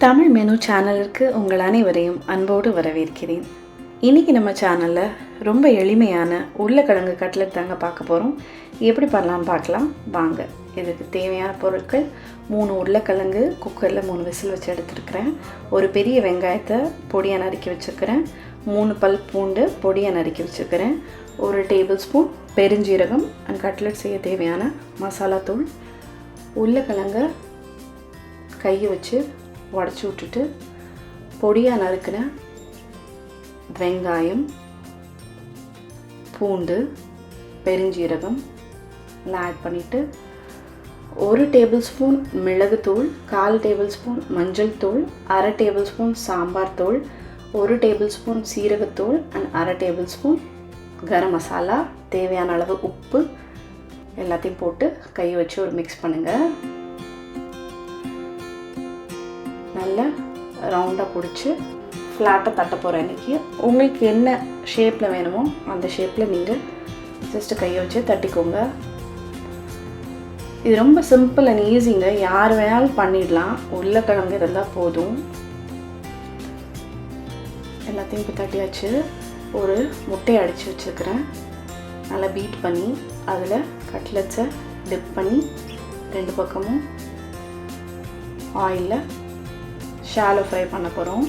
Tamil menu சேனலுக்கு உங்கள் அனைவரையும் அன்போடு வரவேற்கிறேன். இன்றைக்கி நம்ம சேனலில் ரொம்ப எளிமையான உருளைக்கிழங்கு கட்லெட் தாங்க பார்க்க போகிறோம். எப்படி பண்ணலான்னு பார்க்கலாம் வாங்க. இதுக்கு தேவையான பொருட்கள்: 3 உருளைக்கிழங்கு குக்கரில் 3 விசில் வச்சு எடுத்துருக்கிறேன். ஒரு பெரிய வெங்காயத்தை பொடியாக நறுக்கி வச்சுருக்கிறேன். 3 பல் பூண்டு பொடியாக நறுக்கி வச்சுருக்கிறேன். 1 டேபிள் ஸ்பூன் பெருஞ்சீரகம் அண்ட் கட்லெட் செய்ய தேவையான மசாலா தூள். உருளைக்கிழங்கை கையை வச்சு உடச்சி விட்டுட்டு பொடியாக நறுக்கின வெங்காயம், பூண்டு, பெருஞ்சீரகம் ஆட் பண்ணிவிட்டு 1 டேபிள் ஸ்பூன் மிளகுத்தூள், 1/4 டேபிள் ஸ்பூன் மஞ்சள் தூள், 1/2 டேபிள் ஸ்பூன் சாம்பார் தூள், 1 டேபிள் ஸ்பூன் சீரகத்தூள் and 1/2 table spoon garam masala, தேவையான அளவு உப்பு எல்லாத்தையும் போட்டு கையை வச்சு ஒரு மிக்ஸ் பண்ணுங்கள். நல்லா ரவுண்டாக பிடிச்சி ஃப்ளாட்டாக தட்ட போகிறேன். இன்றைக்கி உங்களுக்கு என்ன ஷேப்பில் வேணுமோ அந்த ஷேப்பில் நீங்கள் ஜஸ்ட்டு கையை வச்சு தட்டிக்கோங்க. இது ரொம்ப சிம்பிள் அண்ட் ஈஸிங்க. யார் வேணாலும் பண்ணிடலாம். உருளைக்கிழங்கு இருந்தால் போதும். எல்லாத்தையும் இப்போ தட்டியாச்சு. ஒரு முட்டையை அடித்து வச்சுருக்கிறேன். நல்லா பீட் பண்ணி அதில் கட்லெட்ஸை டிப் பண்ணி 2 பக்கமும் ஆயிலில் ஷாலோ ஃப்ரை பண்ண போகிறோம்.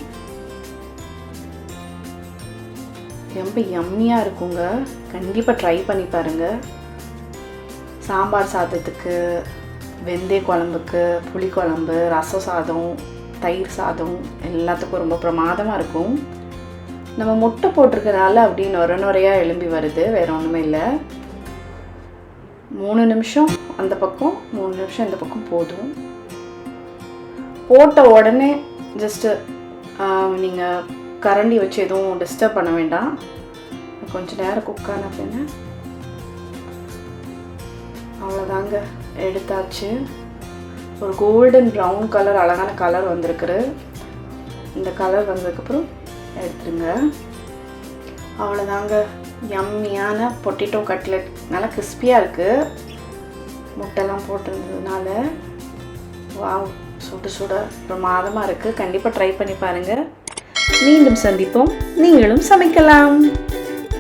ரொம்ப யம்மியாக இருக்குங்க. கண்டிப்பாக ட்ரை பண்ணி பாருங்கள். சாம்பார் சாதத்துக்கு, வெந்தய குழம்புக்கு, புளிக்குழம்பு, ரசம் சாதம், தயிர் சாதம் எல்லாத்துக்கும் ரொம்ப பிரமாதமாக இருக்கும். நம்ம முட்டை போட்டிருக்கனால அப்படி நுரையாக எழும்பி வருது, வேறு ஒன்றுமே இல்லை. 3 நிமிஷம் அந்த பக்கம், 3 நிமிஷம் இந்த பக்கம் போதும். போட்ட உடனே ஜஸ்ட்டு நீங்கள் கரண்டி வச்சு எதுவும் டிஸ்டர்ப் பண்ண வேண்டாம். கொஞ்சம் நேரம் குக் ஆன பின்ன அவ்வளோதாங்க, எடுத்தாச்சு. ஒரு கோல்டன் ப்ரௌன் கலர், அழகான கலர் வந்திருக்குது. இந்த கலர் வந்ததுக்கப்புறம் எடுத்துருங்க. அவ்வளோதாங்க, யம்மியான பொட்டேட்டோ கட்லெட். நல்லா கிறிஸ்பியாக இருக்குது, முட்டைலாம் போட்டிருந்ததுனால. வாவ், சுட சுட பிரமாதமாக இருக்குது. கண்டிப்பாக ட்ரை பண்ணி பாருங்கள். மீண்டும் சந்திப்போம். நீங்களும் சமைக்கலாம்.